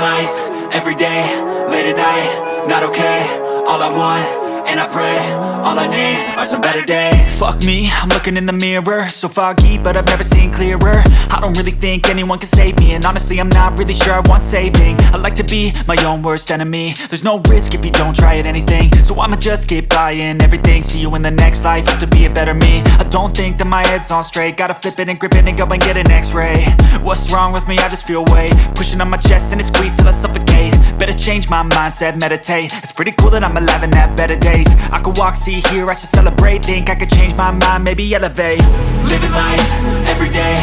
life, everyday, late at night, not okay. All I want, and I pray, all I need are some better days. Fuck me, I'm looking in the mirror, so foggy, but I've never seen clearer. I don't really think anyone can save me, and honestly I'm not really sure I want saving. I like to be my own worst enemy. There's no risk if you don't try at anything, so I'ma just keep buying everything. See you in the next life, have to be a better me. I don't think that my head's on straight, gotta flip it and grip it and go and get an x-ray. What's wrong with me? I just feel weight pushing on my chest and it squeezes till I suffocate. Better change my mindset, meditate. It's pretty cool that I'm alive and have better days. I could walk, see, hear, I should celebrate. Think I could change my mind, maybe elevate. Living life, everyday,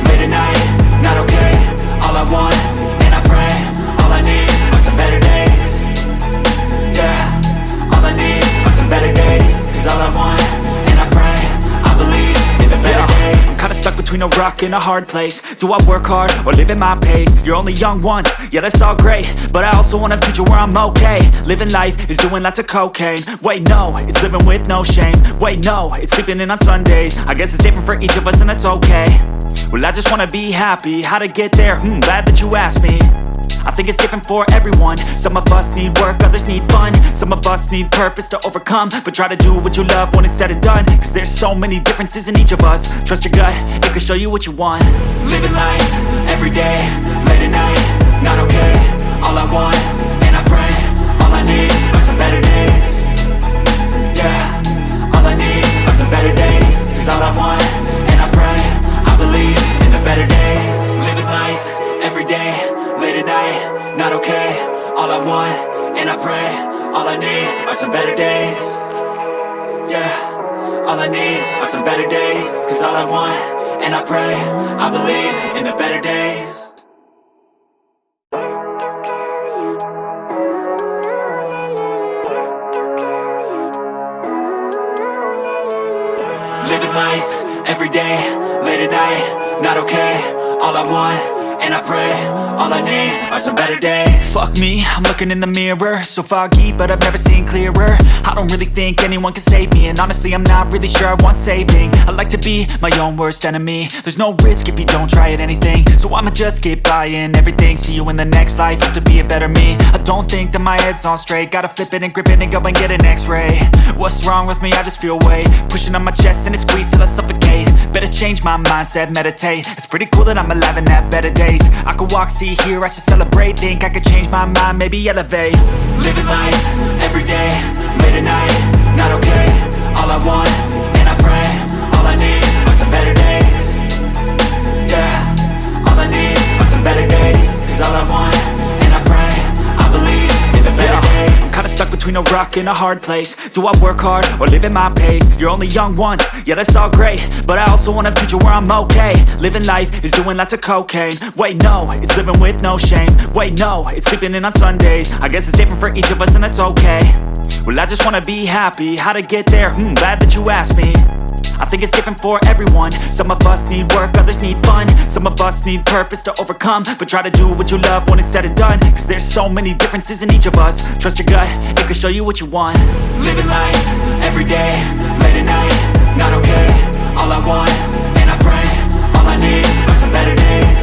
late at night, not okay. All I want, and I pray, all I need are some better days. Yeah, all I need are some better days. Cause all I want, and I pray, I believe in the better days. I'm kinda stuck between a rock and a hard place. Do I work hard or live at my pace? You're only young once, yeah that's all great, but I also want a future where I'm okay. Living life is doing lots of cocaine. Wait no, it's living with no shame. Wait no, it's sleeping in on Sundays. I guess it's different for each of us and that's okay. Well I just wanna be happy, how to get there? Glad that you asked me. I think it's different for everyone. Some of us need work, others need fun. Some of us need purpose to overcome. But try to do what you love when it's said and done, cause there's so many differences in each of us. Trust your gut, it can show you what you want. Living life, everyday, late at night, not okay. All I want, and I pray, all I need are some better days. Yeah, all I need are some better days. Cause all I want, and I pray, I believe in the better days. Living life, everyday, late at night, not okay. All I want, and I pray, all I need are some better days. Yeah, all I need are some better days. Cause all I want, and I pray, I believe in the better days. Living life, everyday, late at night, not okay. All I want, and I pray, all I need are some better days. Fuck me, I'm looking in the mirror, so foggy, but I've never seen clearer. I don't really think anyone can save me, and honestly I'm not really sure I want saving. I like to be my own worst enemy. There's no risk if you don't try at anything, so I'ma just keep buying everything. See you in the next life, have to be a better me. I don't think that my head's on straight, gotta flip it and grip it and go and get an x-ray. What's wrong with me? I just feel weight pushing on my chest and it squeezes till I suffocate. Better change my mindset, meditate. It's pretty cool that I'm alive and have better days. I could walk, see, hear, I should celebrate. Think I could change my mind, maybe elevate. Living life, everyday, late at night, not okay. All I want, and I pray, all I need are some better days. Yeah, all I need are some better days. Cause all I want, and I pray, I believe in the better days. I'm kinda stuck between a rock and a hard place. Do I work hard or live at my pace? You're only young once, yeah that's all great, but I also want a future where I'm okay. Living life is doing lots of cocaine. Wait no, it's living with no shame. Wait no, it's sleeping in on Sundays. I guess it's different for each of us and that's okay. Well I just wanna be happy, how to get there? Glad that you asked me. I think it's different for everyone. Some of us need work, others need fun. Some of us need purpose to overcome. But try to do what you love when it's said and done, cause there's so many differences in each of us. Trust your gut, it can show you what you want. Living life, everyday, late at night, not okay. All I want, and I pray, all I need are some better days.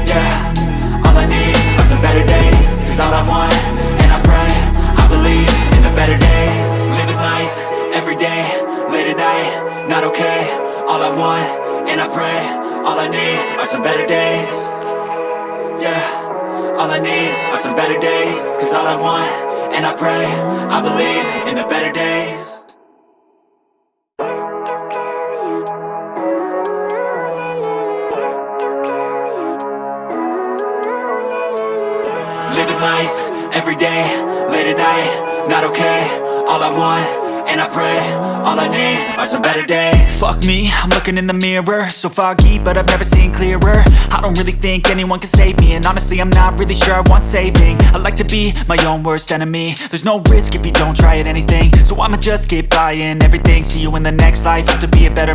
Yeah, all I need are some better days. Cause all I want, and I pray, I believe in the better days. Living life, everyday, late at night, not okay. All I want, and I pray, all I need are some better days. Yeah, all I need are some better days. Cause all I want, and I pray, I believe in the better days. Living life, everyday, late at night, not okay. All I want, and I pray, all I need are some better days. Fuck me, I'm looking in the mirror, so foggy, but I've never seen clearer. I don't really think anyone can save me, and honestly I'm not really sure I want saving. I like to be my own worst enemy. There's no risk if you don't try at anything, so I'ma just keep buying everything. See you in the next life, have to be a better